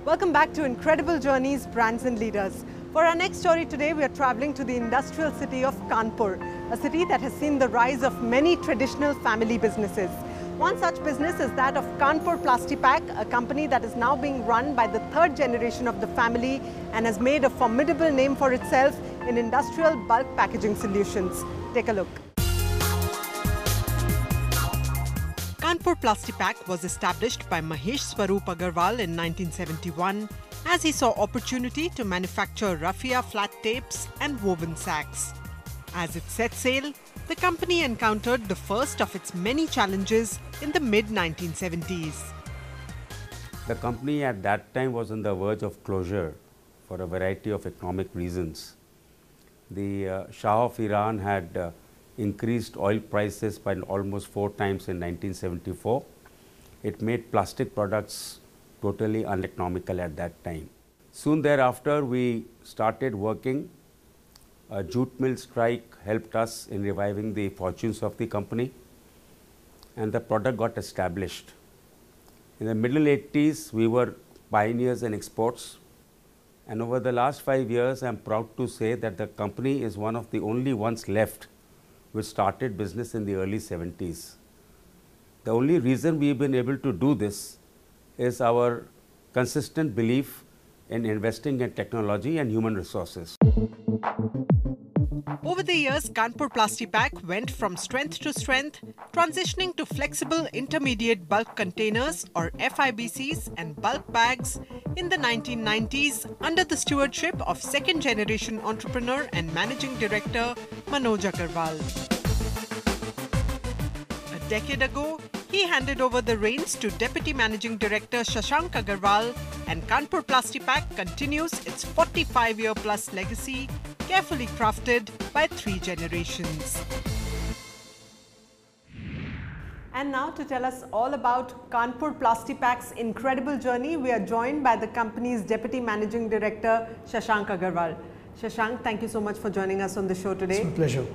Welcome back to Incredible Journeys, Brands and Leaders. For our next story today, we are traveling to the industrial city of Kanpur, a city that has seen the rise of many traditional family businesses. One such business is that of Kanpur Plastipack, a company that is now being run by the third generation of the family and has made a formidable name for itself in industrial bulk packaging solutions. Take a look. Kanpur Plastipack was established by Mahesh Swaroop Agarwal in 1971 as he saw opportunity to manufacture raffia flat tapes and woven sacks. As it set sail, the company encountered the first of its many challenges in the mid-1970s. The company at that time was on the verge of closure for a variety of economic reasons. The Shah of Iran had increased oil prices by almost 4 times in 1974. It made plastic products totally uneconomical at that time. Soon thereafter, we started working. A jute mill strike helped us in reviving the fortunes of the company, and the product got established. In the middle 80s, we were pioneers in exports, and over the last 5 years, I am proud to say that the company is one of the only ones left which started business in the early 70s. The only reason we've been able to do this is our consistent belief in investing in technology and human resources. Over the years, Kanpur Plastipack went from strength to strength, transitioning to flexible intermediate bulk containers or FIBCs and bulk bags in the 1990s under the stewardship of second-generation entrepreneur and managing director Manoj Agarwal. A decade ago, he handed over the reins to Deputy Managing Director Shashank Agarwal, and Kanpur Plastipack continues its 45-year-plus legacy, carefully crafted by 3 generations. And now to tell us all about Kanpur Plastipack's incredible journey, we are joined by the company's Deputy Managing Director, Shashank Agarwal. Shashank, thank you so much for joining us on the show today. It's my pleasure.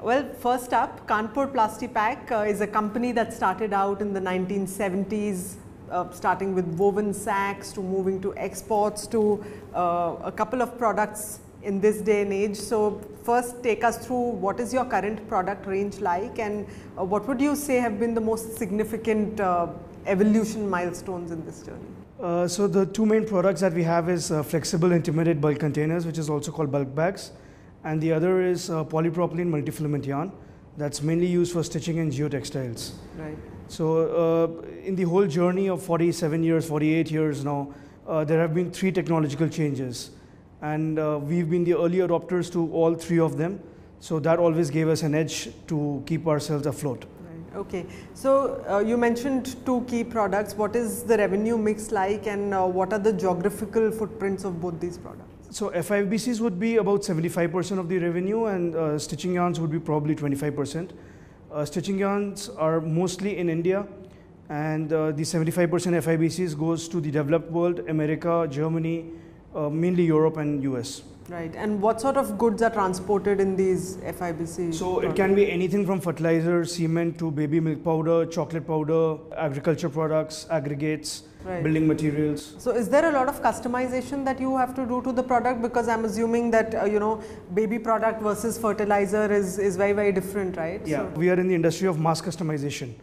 Well, first up, Kanpur Plastipack is a company that started out in the 1970s, starting with woven sacks to moving to exports to a couple of products in this day and age. So first, take us through what is your current product range like, and what would you say have been the most significant evolution milestones in this journey? So the 2 main products that we have is flexible intermediate bulk containers, which is also called bulk bags, and the other is polypropylene multifilament yarn that's mainly used for stitching and geotextiles. Right. So in the whole journey of 47 years, 48 years now, there have been 3 technological changes, and we've been the early adopters to all 3 of them. So that always gave us an edge to keep ourselves afloat. Right. Okay. So you mentioned 2 key products. What is the revenue mix like, and what are the geographical footprints of both these products? So FIBCs would be about 75% of the revenue, and stitching yarns would be probably 25%. Stitching yarns are mostly in India, and the 75% FIBCs goes to the developed world, America, Germany, mainly Europe and US. Right. And what sort of goods are transported in these FIBCs? So it can be anything from fertilizer, cement to baby milk powder, chocolate powder, agriculture products, aggregates, right, building materials. So is there a lot of customization that you have to do to the product? Because I'm assuming that, baby product versus fertilizer is very, very different, right? Yeah, so we are in the industry of mass customization.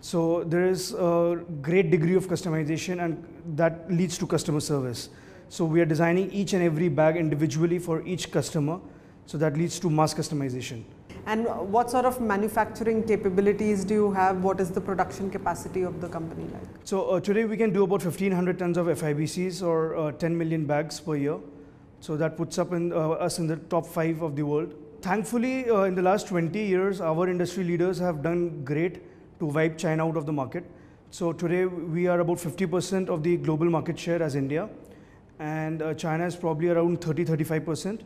So there is a great degree of customization, and that leads to customer service. So we are designing each and every bag individually for each customer. So that leads to mass customization. And what sort of manufacturing capabilities do you have? What is the production capacity of the company like? So today we can do about 1,500 tons of FIBCs, or 10 million bags per year. So that puts up us in the top 5 of the world. Thankfully, in the last 20 years, our industry leaders have done great to wipe China out of the market. So today we are about 50% of the global market share as India, and China is probably around 30–35%.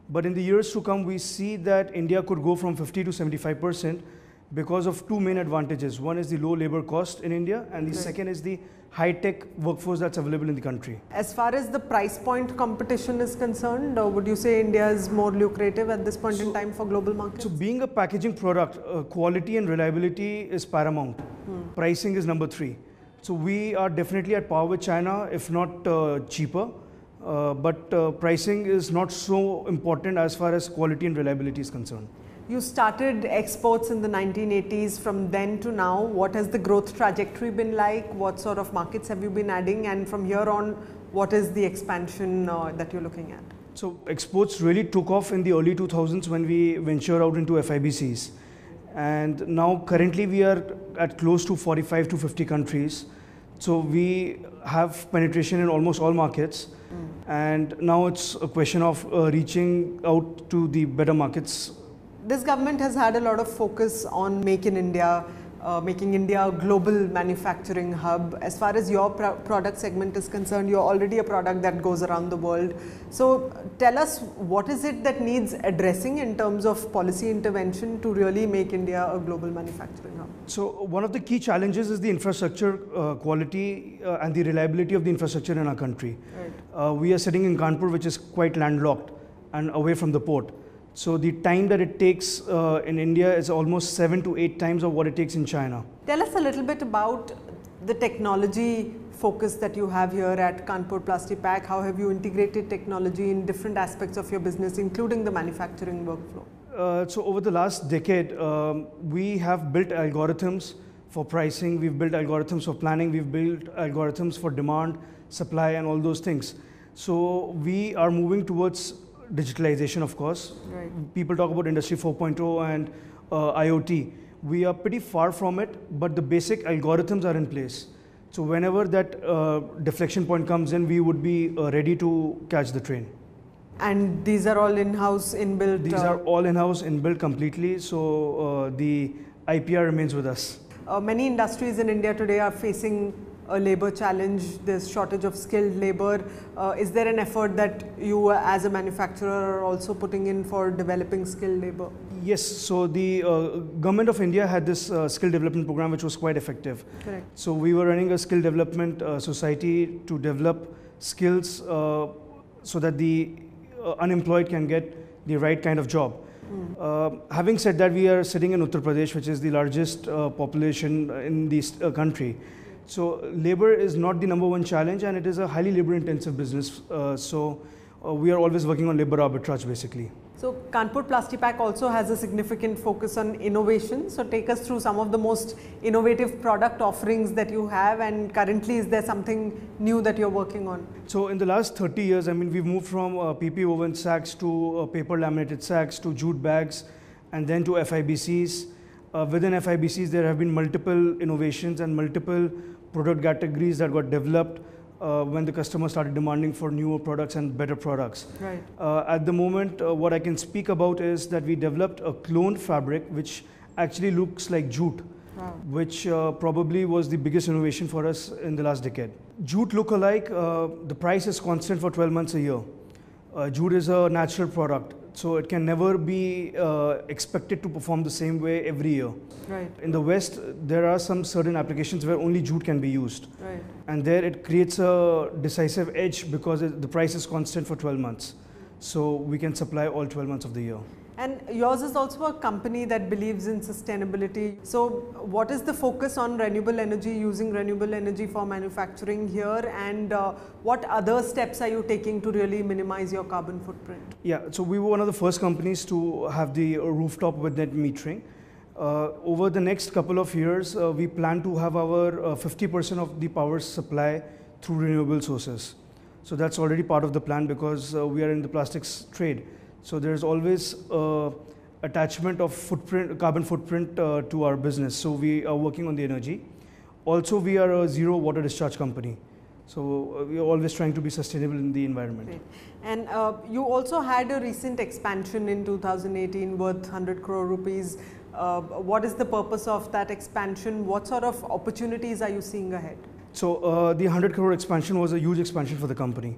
But in the years to come, we see that India could go from 50 to 75% because of 2 main advantages. One is the low labor cost in India, and the second is the high-tech workforce that's available in the country. As far as the price point competition is concerned, would you say India is more lucrative at this point in time for global markets? So being a packaging product, quality and reliability is paramount. Pricing is number 3. So we are definitely at par with China, if not cheaper. But pricing is not so important as far as quality and reliability is concerned. You started exports in the 1980s. From then to now, what has the growth trajectory been like? What sort of markets have you been adding? And from here on, what is the expansion that you're looking at? So exports really took off in the early 2000s when we ventured out into FIBCs. And now currently we are at close to 45 to 50 countries. So we have penetration in almost all markets. And now it's a question of reaching out to the better markets. This government has had a lot of focus on Make in India, making India a global manufacturing hub. As far as your product segment is concerned, you're already a product that goes around the world. So tell us, what is it that needs addressing in terms of policy intervention to really make India a global manufacturing hub? So one of the key challenges is the infrastructure quality and the reliability of the infrastructure in our country. Right. We are sitting in Kanpur, which is quite landlocked and away from the port. So the time that it takes in India is almost 7 to 8 times of what it takes in China. Tell us a little bit about the technology focus that you have here at Kanpur Plastipack. How have you integrated technology in different aspects of your business, including the manufacturing workflow? So over the last decade, we have built algorithms for pricing, we've built algorithms for planning, we've built algorithms for demand, supply and all those things. So we are moving towards digitalization, of course. Right. People talk about Industry 4.0 and IoT. We are pretty far from it, but the basic algorithms are in place. So whenever that deflection point comes in, we would be ready to catch the train. And these are all in-house, inbuilt? These are all in-house, inbuilt completely. So the IPR remains with us. Many industries in India today are facing a labor challenge. There's shortage of skilled labor. Is there an effort that you as a manufacturer are also putting in for developing skilled labor? Yes, so the government of India had this skill development program which was quite effective. Correct. So we were running a skill development society to develop skills so that the unemployed can get the right kind of job. Having said that, we are sitting in Uttar Pradesh, which is the largest population in this country. So labor is not the #1 challenge, and it is a highly labor intensive business. So we are always working on labor arbitrage basically. So Kanpur Plastipack also has a significant focus on innovation. So take us through some of the most innovative product offerings that you have, and currently is there something new that you're working on? So in the last 30 years, I mean, we've moved from PP woven sacks to paper laminated sacks to jute bags and then to FIBCs. Within FIBCs, there have been multiple innovations and multiple product categories that got developed when the customer started demanding for newer products and better products. Right. At the moment, what I can speak about is that we developed a cloned fabric which actually looks like jute, wow, which probably was the biggest innovation for us in the last decade. Jute look-alike, the price is constant for 12 months a year. Jute is a natural product, so it can never be expected to perform the same way every year. Right. In the West, there are some certain applications where only jute can be used. Right. And there it creates a decisive edge because the price is constant for 12 months. So we can supply all 12 months of the year. And yours is also a company that believes in sustainability. So what is the focus on renewable energy, using renewable energy for manufacturing here, and what other steps are you taking to really minimize your carbon footprint? Yeah, so we were one of the first companies to have the rooftop with net metering. Over the next couple of years, we plan to have our 50% of the power supply through renewable sources. So that's already part of the plan because we are in the plastics trade. So there's always attachment of carbon footprint to our business. So we are working on the energy. Also, we are a zero water discharge company. So we are always trying to be sustainable in the environment. Great. And you also had a recent expansion in 2018 worth 100 crore rupees. What is the purpose of that expansion? What sort of opportunities are you seeing ahead? So the 100 crore expansion was a huge expansion for the company.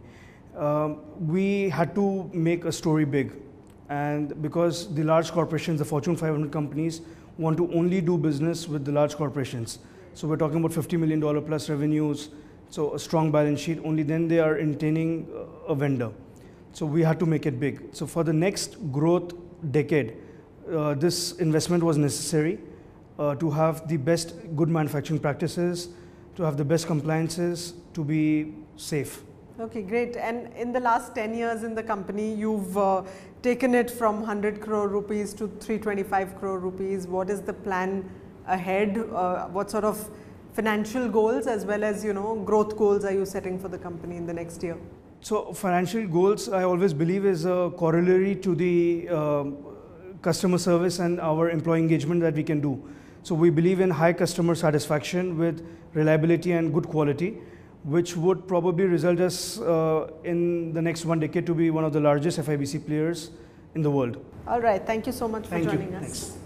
We had to make a story big, and because the large corporations, the Fortune 500 companies, want to only do business with the large corporations. So we're talking about $50 million plus revenues, so a strong balance sheet, only then they are entertaining a vendor. So we had to make it big. So for the next growth decade, this investment was necessary to have the best good manufacturing practices, to have the best compliances, to be safe. Okay, great. And in the last 10 years in the company, you've taken it from 100 crore rupees to 325 crore rupees. What is the plan ahead? What sort of financial goals as well as, growth goals are you setting for the company in the next year? So financial goals, I always believe, is a corollary to the customer service and our employee engagement that we can do. So we believe in high customer satisfaction with reliability and good quality, which would probably result us in the next 1 decade to be one of the largest FIBC players in the world. All right. Thank you so much for joining us. Thanks.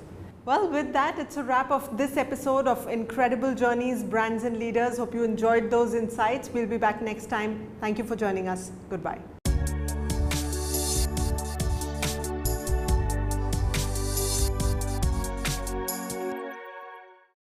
Well, with that, it's a wrap of this episode of Incredible Journeys, Brands and Leaders. Hope you enjoyed those insights. We'll be back next time. Thank you for joining us. Goodbye.